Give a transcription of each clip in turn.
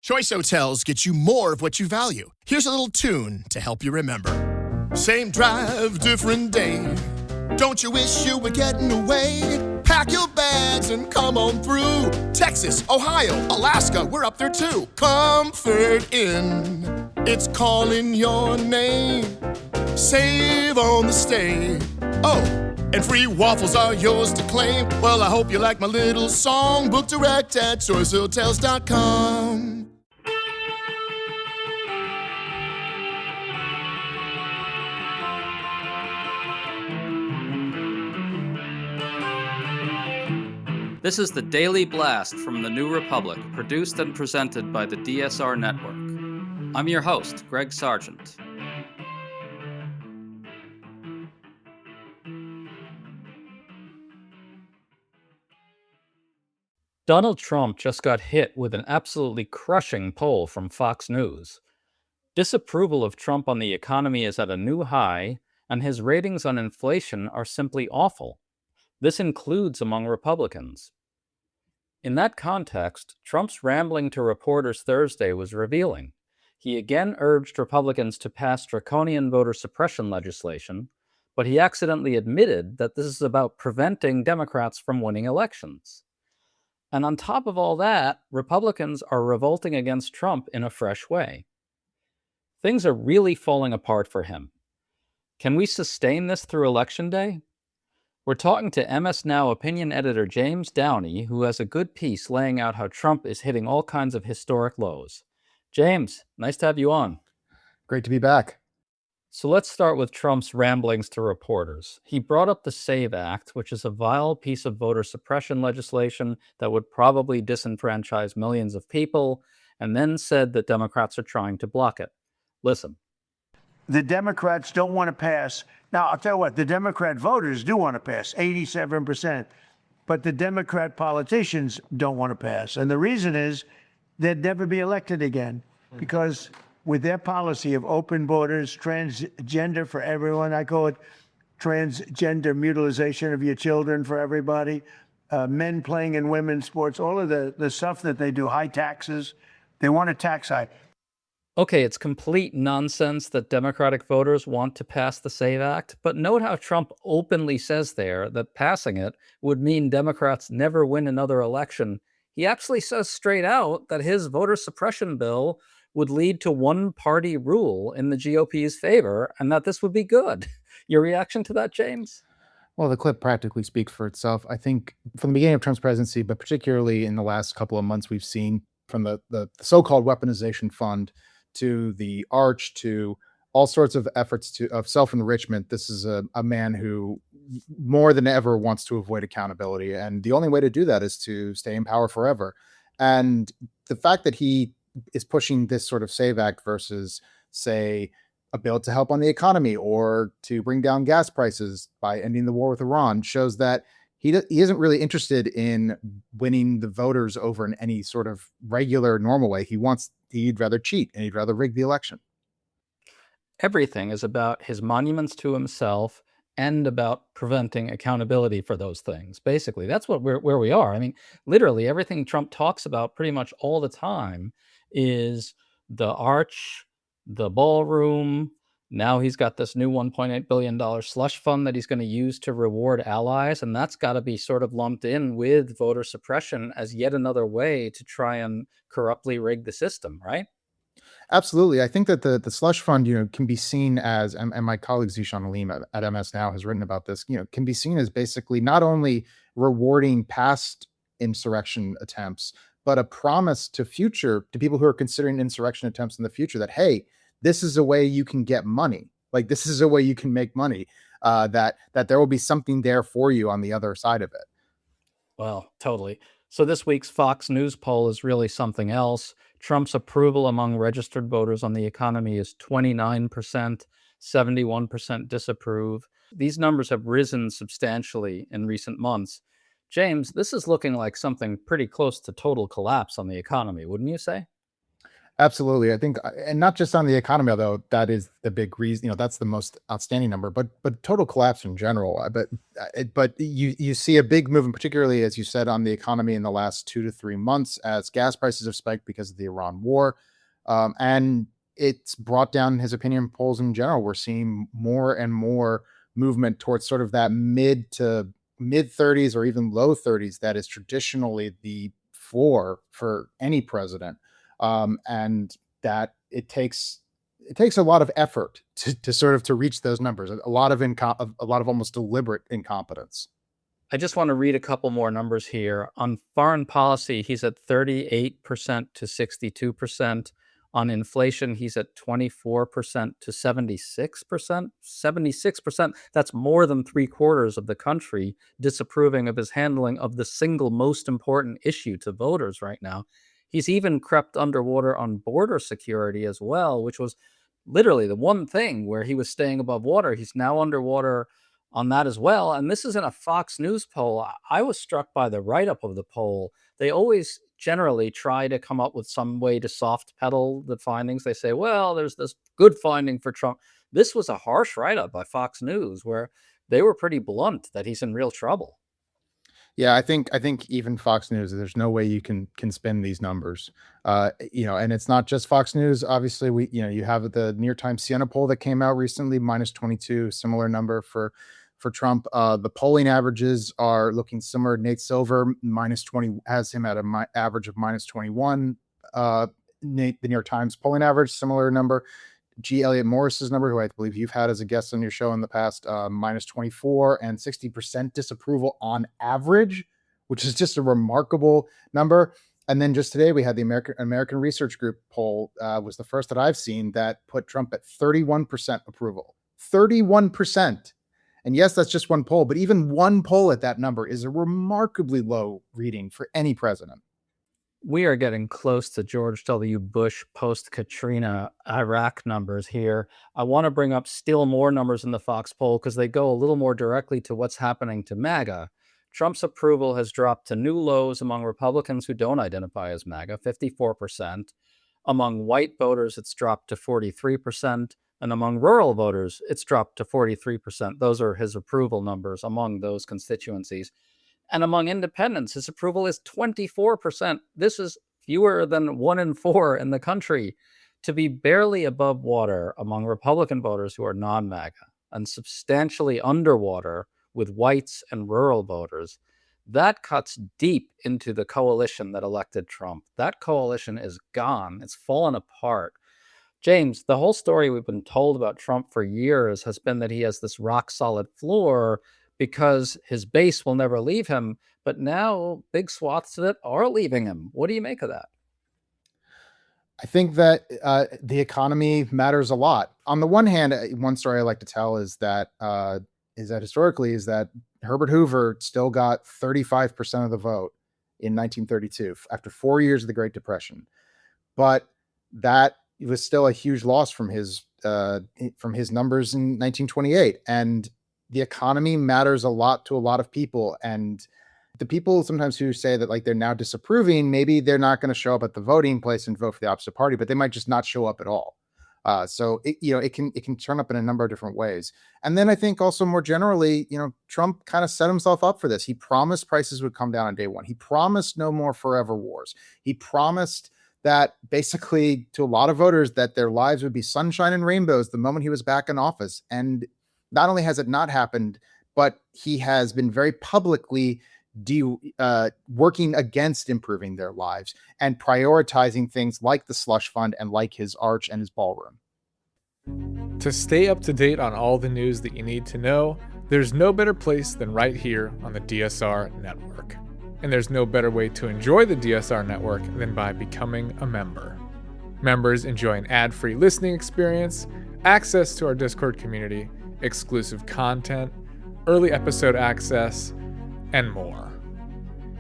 Choice Hotels get you more of what you value. Here's a little tune to help you remember. Same drive, different day. Don't you wish you were getting away? Pack your bags and come on through. Texas, Ohio, Alaska, we're up there too. Comfort Inn, it's calling your name. Save on the stay. Oh, and free waffles are yours to claim. Well, I hope you like my little song. Book direct at choicehotels.com. This is the Daily Blast from the New Republic, produced and presented by the DSR Network. I'm your host, Greg Sargent. Donald Trump just got hit with an absolutely crushing poll from Fox News. Disapproval of Trump on the economy is at a new high, and his ratings on inflation are simply awful. This includes among Republicans. In that context, Trump's rambling to reporters Thursday was revealing. He again urged Republicans to pass draconian voter suppression legislation, but he accidentally admitted that this is about preventing Democrats from winning elections. And on top of all that, Republicans are revolting against Trump in a fresh way. Things are really falling apart for him. Can we sustain this through Election Day? We're talking to MS Now opinion editor James Downey, who has a good piece laying out how Trump is hitting all kinds of historic lows. James, nice to have you on. Great to be back. So let's start with Trump's ramblings to reporters. He brought up the SAVE Act, which is a vile piece of voter suppression legislation that would probably disenfranchise millions of people, and then said that Democrats are trying to block it. Listen. The Democrats don't want to pass. Now, I'll tell you what, the Democrat voters do want to pass, 87%. But the Democrat politicians don't want to pass. And the reason is they'd never be elected again. Because with their policy of open borders, transgender for everyone, I call it transgender mutilization of your children for everybody, men playing in women's sports, all of the stuff that they do, high taxes, they want a tax hike. Okay, it's complete nonsense that Democratic voters want to pass the SAVE Act, but note how Trump openly says there that passing it would mean Democrats never win another election. He actually says straight out that his voter suppression bill would lead to one-party rule in the GOP's favor, and that this would be good. Your reaction to that, James? Well, the clip practically speaks for itself. I think from the beginning of Trump's presidency, but particularly in the last couple of months, we've seen from the so-called weaponization fund to the arch, to all sorts of efforts of self-enrichment. This is a man who more than ever wants to avoid accountability. And the only way to do that is to stay in power forever. And the fact that he is pushing this sort of SAVE Act versus, say, a bill to help on the economy or to bring down gas prices by ending the war with Iran shows that he isn't really interested in winning the voters over in any sort of regular, normal way. He'd rather cheat and he'd rather rig the election. Everything is about his monuments to himself and about preventing accountability for those things. Basically, that's where we are. I mean, literally everything Trump talks about pretty much all the time is the arch, the ballroom. Now he's got this new $1.8 billion slush fund that he's going to use to reward allies, and that's got to be sort of lumped in with voter suppression as yet another way to try and corruptly rig the system, right? Absolutely. I think that the slush fund, can be seen as, and my colleague Zishan Aleem at MS Now has written about this, can be seen as basically not only rewarding past insurrection attempts, but a promise to people who are considering insurrection attempts in the future that, hey, this is a way you can get money. Like, this is a way you can make money, that there will be something there for you on the other side of it. Well, totally. So this week's Fox News poll is really something else. Trump's approval among registered voters on the economy is 29%, 71% disapprove. These numbers have risen substantially in recent months. James, this is looking like something pretty close to total collapse on the economy, wouldn't you say? Absolutely. I think, and not just on the economy, although that is the big reason, that's the most outstanding number, but total collapse in general. But you see a big movement, particularly as you said, on the economy in the last 2 to 3 months, as gas prices have spiked because of the Iran war, and it's brought down his opinion polls in general. We're seeing more and more movement towards sort of that mid to mid 30s or even low 30s that is traditionally the floor for any president, and that it takes a lot of effort to sort of to reach those numbers. A lot of a lot of almost deliberate incompetence. I just want to read a couple more numbers here. On foreign policy, he's at 38% to 62%. On inflation, he's at 24% to 76%. 76%, that's more than 3/4 of the country disapproving of his handling of the single most important issue to voters right now. He's even crept underwater on border security as well, which was literally the one thing where he was staying above water. He's now underwater on that as well. And this is in a Fox News poll. I was struck by the write up of the poll. They always generally try to come up with some way to soft pedal the findings. They say, well, there's this good finding for Trump. This was a harsh write up by Fox News where they were pretty blunt that he's in real trouble. Yeah, I think even Fox News, there's no way you can spin these numbers. And it's not just Fox News. Obviously, you have the New York Times Siena poll that came out recently, -22, similar number for Trump. The polling averages are looking similar. Nate Silver -20 has him at a average of -21. The New York Times polling average, similar number. G. Elliott Morris's number, who I believe you've had as a guest on your show in the past, -24 and 60% disapproval on average, which is just a remarkable number. And then just today, we had the American Research Group poll, was the first that I've seen that put Trump at 31% approval. 31%. And yes, that's just one poll, but even one poll at that number is a remarkably low reading for any president. We are getting close to George W. Bush post-Katrina Iraq numbers here. I want to bring up still more numbers in the Fox poll because they go a little more directly to what's happening to MAGA. Trump's approval has dropped to new lows among Republicans who don't identify as MAGA, 54%. Among white voters, it's dropped to 43%. And among rural voters, it's dropped to 43%. Those are his approval numbers among those constituencies. And among independents, his approval is 24%. This is fewer than 1 in 4 in the country. To be barely above water among Republican voters who are non-MAGA and substantially underwater with whites and rural voters, that cuts deep into the coalition that elected Trump. That coalition is gone. It's fallen apart. James, the whole story we've been told about Trump for years has been that he has this rock solid floor because his base will never leave him. But now big swaths of it are leaving him. What do you make of that? I think that the economy matters a lot. On the one hand, one story I like to tell is that historically Herbert Hoover still got 35% of the vote in 1932 after 4 years of the Great Depression, but that was still a huge loss from his numbers in 1928. And the economy matters a lot to a lot of people, and the people sometimes who say that like they're now disapproving, maybe they're not going to show up at the voting place and vote for the opposite party, but they might just not show up at all. So it can turn up in a number of different ways. And then I think also more generally, Trump kind of set himself up for this. He promised prices would come down on day one. He promised no more forever wars. He promised that basically to a lot of voters that their lives would be sunshine and rainbows the moment he was back in office. And not only has it not happened, but he has been very publicly working against improving their lives and prioritizing things like the slush fund and like his arch and his ballroom. To stay up to date on all the news that you need to know, there's no better place than right here on the DSR network. And there's no better way to enjoy the DSR network than by becoming a member. Members enjoy an ad-free listening experience, access to our Discord community, exclusive content, early episode access, and more.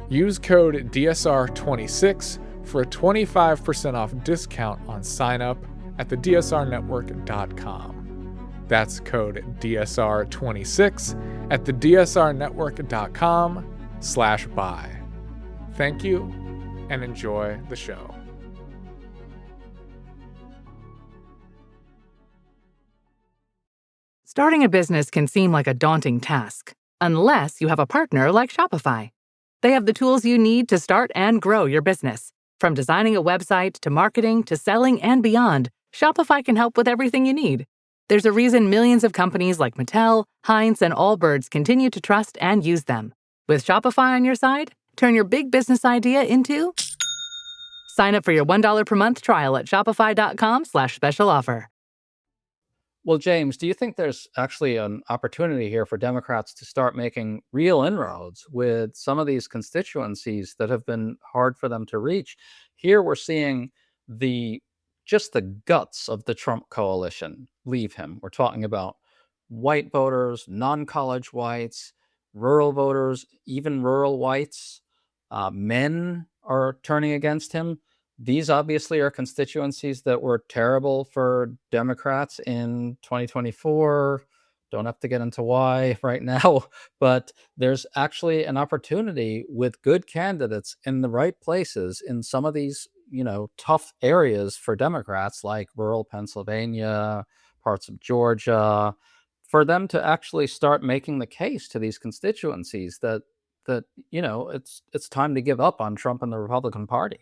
Use code DSR26 for a 25% off discount on sign up at thedsrnetwork.com. That's code DSR26 at thedsrnetwork.com/buy. Thank you and enjoy the show. Starting a business can seem like a daunting task, unless you have a partner like Shopify. They have the tools you need to start and grow your business. From designing a website to marketing to selling and beyond, Shopify can help with everything you need. There's a reason millions of companies like Mattel, Heinz, and Allbirds continue to trust and use them. With Shopify on your side, turn your big business idea into... Sign up for your $1 per month trial at shopify.com/special offer. Well, James, do you think there's actually an opportunity here for Democrats to start making real inroads with some of these constituencies that have been hard for them to reach? Here we're seeing just the guts of the Trump coalition leave him. We're talking about white voters, non-college whites, rural voters, even rural whites. Men are turning against him. These obviously are constituencies that were terrible for Democrats in 2024. Don't have to get into why right now, but there's actually an opportunity with good candidates in the right places in some of these, tough areas for Democrats, like rural Pennsylvania, parts of Georgia, for them to actually start making the case to these constituencies that it's time to give up on Trump and the Republican Party.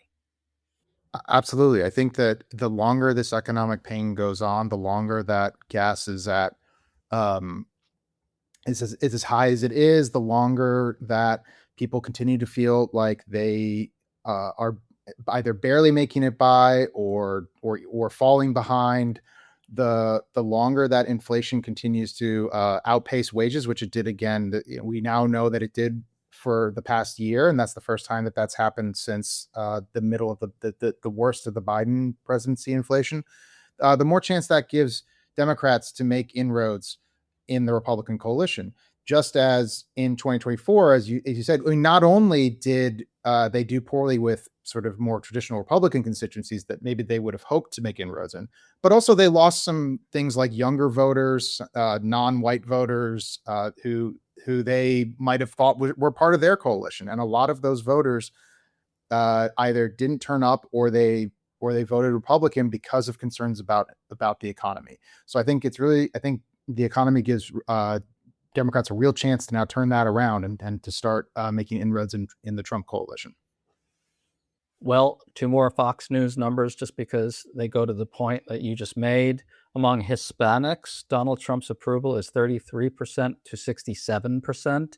Absolutely. I think that the longer this economic pain goes on, the longer that gas is at um, is as high as it is, the longer that people continue to feel like they are either barely making it by or falling behind. The longer that inflation continues to outpace wages, which it did again, we now know that it did for the past year, and that's the first time that that's happened since the middle of the worst of the Biden presidency inflation. The more chance that gives Democrats to make inroads in the Republican coalition. Just as in 2024, as you said, I mean, not only did they do poorly with sort of more traditional Republican constituencies that maybe they would have hoped to make inroads in, but also they lost some things like younger voters, non-white voters, who they might have thought were part of their coalition, and a lot of those voters either didn't turn up or they voted Republican because of concerns about the economy. So I think the economy gives Democrats a real chance to now turn that around and to start making inroads in the Trump coalition. Well, two more Fox News numbers just because they go to the point that you just made. Among Hispanics, Donald Trump's approval is 33% to 67%.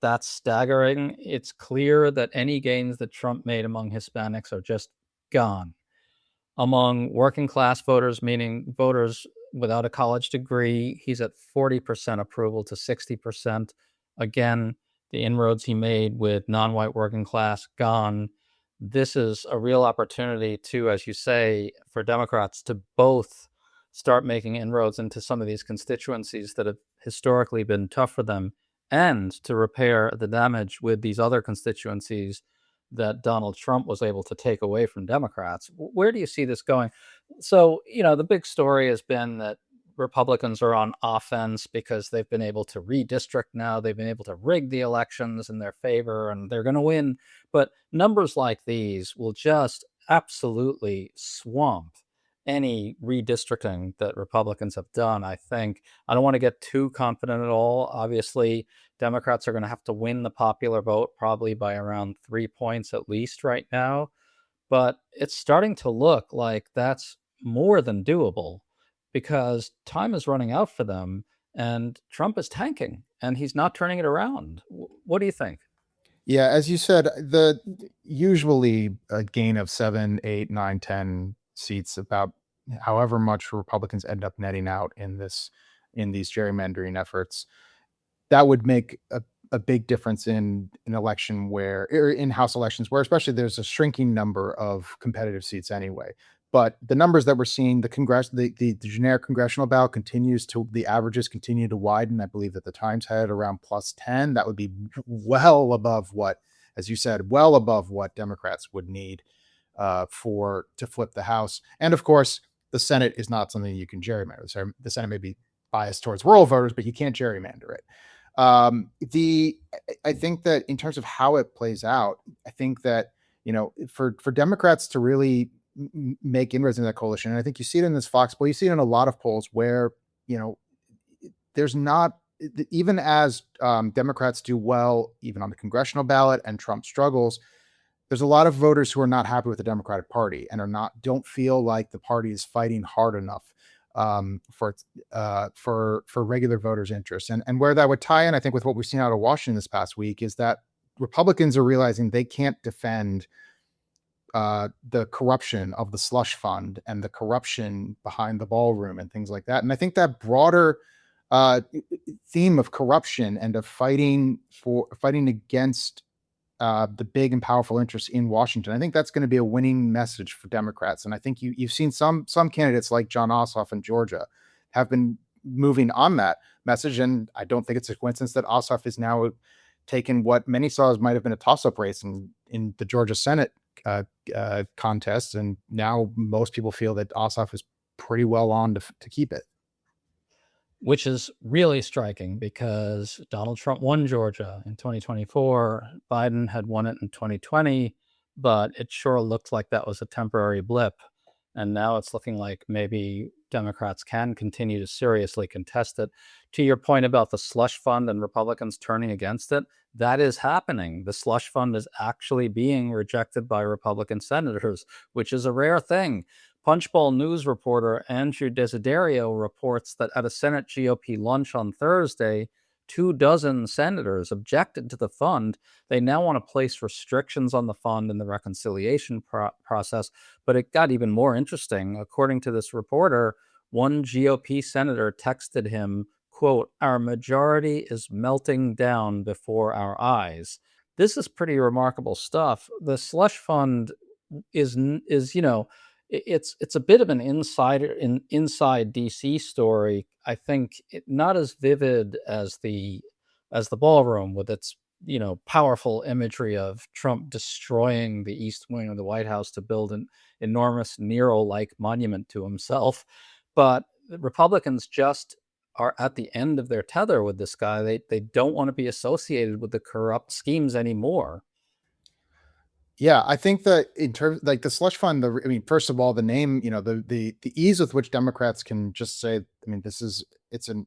That's staggering. It's clear that any gains that Trump made among Hispanics are just gone. Among working class voters, meaning voters without a college degree, he's at 40% approval to 60%. Again, the inroads he made with non-white working class gone. This is a real opportunity to, as you say, for Democrats to both start making inroads into some of these constituencies that have historically been tough for them, and to repair the damage with these other constituencies that Donald Trump was able to take away from Democrats. Where do you see this going? So, the big story has been that Republicans are on offense because they've been able to redistrict now. They've been able to rig the elections in their favor and they're going to win. But numbers like these will just absolutely swamp any redistricting that Republicans have done, I think. I don't want to get too confident at all. Obviously, Democrats are going to have to win the popular vote probably by around 3 points at least right now. But it's starting to look like that's more than doable because time is running out for them and Trump is tanking and he's not turning it around. What do you think? Yeah, as you said, usually a gain of 7, 8, 9, 10 seats, about however much Republicans end up netting out in these gerrymandering efforts, that would make a big difference in an election in House elections where especially there's a shrinking number of competitive seats anyway. But the numbers that we're seeing, the generic congressional ballot the averages continue to widen. I believe that the Times had around +10. That would be well above what, as you said, well above what Democrats would need to flip the House. And of course, the Senate is not something you can gerrymander. So the Senate may be biased towards rural voters, but you can't gerrymander it. I think that in terms of how it plays out, I think that for Democrats to really make inroads in that coalition, and I think you see it in this Fox poll, you see it in a lot of polls where there's not, even as Democrats do well, even on the congressional ballot, and Trump struggles, there's a lot of voters who are not happy with the Democratic Party and don't feel like the party is fighting hard enough for regular voters' interests. And where that would tie in, I think, with what we've seen out of Washington this past week is that Republicans are realizing they can't defend the corruption of the slush fund and the corruption behind the ballroom and things like that. And I think that broader theme of corruption and of fighting against the big and powerful interests in Washington, I think that's going to be a winning message for Democrats. And I think you've seen some candidates like John Ossoff in Georgia have been moving on that message. And I don't think it's a coincidence that Ossoff is now taken what many saw as might have been a toss-up race in the Georgia Senate contest. And now most people feel that Ossoff is pretty well on to keep it. Which is really striking because Donald Trump won Georgia in 2024. Biden had won it in 2020, but it sure looked like that was a temporary blip. And now it's looking like maybe Democrats can continue to seriously contest it. To your point about the slush fund and Republicans turning against it, that is happening. The slush fund is actually being rejected by Republican senators, which is a rare thing. Punchbowl News reporter Andrew Desiderio reports that at a Senate GOP lunch on Thursday, 24 senators objected to the fund. They now want to place restrictions on the fund in the reconciliation process, but it got even more interesting. According to this reporter, one GOP senator texted him, quote, "Our majority is melting down before our eyes." This is pretty remarkable stuff. The slush fund is it's a bit of an inside DC story. I think not as vivid as the ballroom with its powerful imagery of Trump destroying the East Wing of the White House to build an enormous Nero-like monument to himself. But the Republicans just are at the end of their tether with this guy. They don't want to be associated with the corrupt schemes anymore. Yeah, I think that in terms like the slush fund, first of all, the name, the ease with which Democrats can just say, it's an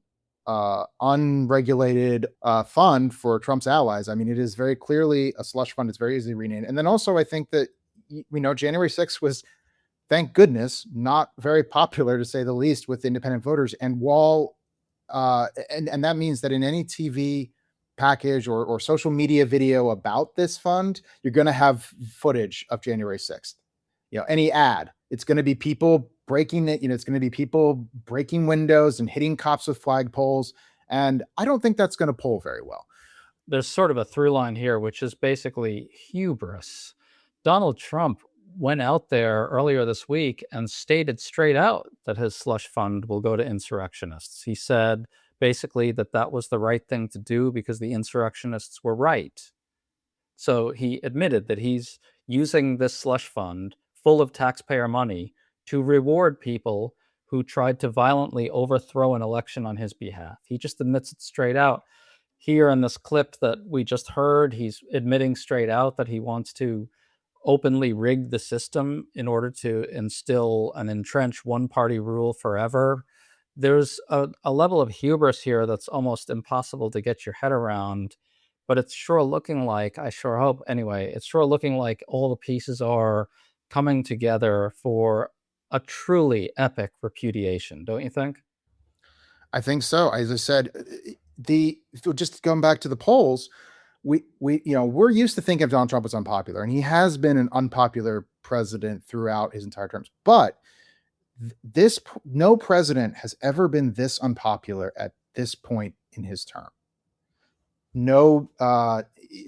unregulated fund for Trump's allies. It is very clearly a slush fund. It's very easily renamed. And then also, I think that January 6th was, thank goodness, not very popular, to say the least, with independent voters. And while and that means that in any TV package or social media video about this fund, you're going to have footage of January 6th. Any ad, it's going to be people breaking it. It's going to be people breaking windows and hitting cops with flagpoles. And I don't think that's going to poll very well. There's sort of a through line here, which is basically hubris. Donald Trump went out there earlier this week and stated straight out that his slush fund will go to insurrectionists. He said basically that was the right thing to do because the insurrectionists were right. So he admitted that he's using this slush fund full of taxpayer money to reward people who tried to violently overthrow an election on his behalf. He just admits it straight out. Here in this clip that we just heard, he's admitting straight out that he wants to openly rig the system in order to instill and entrench one-party rule forever. There's a level of hubris here that's almost impossible to get your head around, but it's sure looking like, I sure hope anyway, it's sure looking like all the pieces are coming together for a truly epic repudiation, don't you think? I think so. As I said, just going back to the polls, we're used to thinking of Donald Trump as unpopular, and he has been an unpopular president throughout his entire terms. But no president has ever been this unpopular at this point in his term. No,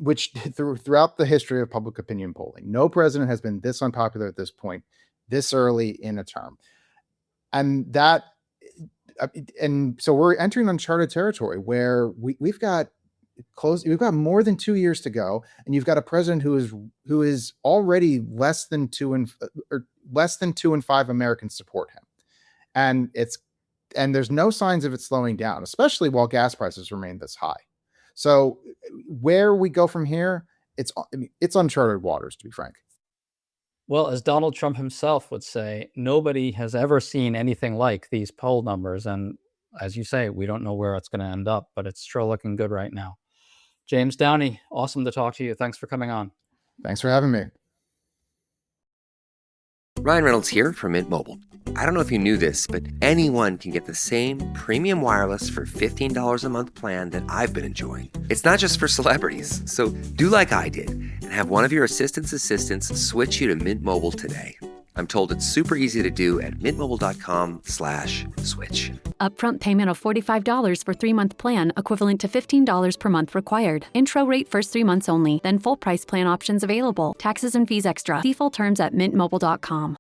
which throughout the history of public opinion polling, no president has been this unpopular at this point, this early in a term. And so we're entering uncharted territory where we've got more than 2 years to go, and you've got a president who is already less than 2 in 5 Americans support him, and there's no signs of it slowing down, especially while gas prices remain this high. So where we go from here, it's uncharted waters, to be frank. Well, as Donald Trump himself would say, nobody has ever seen anything like these poll numbers. And as you say, we don't know where it's going to end up, but it's sure looking good right now. James Downey, awesome to talk to you. Thanks for coming on. Thanks for having me. Ryan Reynolds here from Mint Mobile. I don't know if you knew this, but anyone can get the same premium wireless for $15 a month plan that I've been enjoying. It's not just for celebrities. So do like I did and have one of your assistants switch you to Mint Mobile today. I'm told it's super easy to do at mintmobile.com/switch. Upfront payment of $45 for 3-month plan, equivalent to $15 per month required. Intro rate first 3 months only, then full price plan options available. Taxes and fees extra. See full terms at mintmobile.com.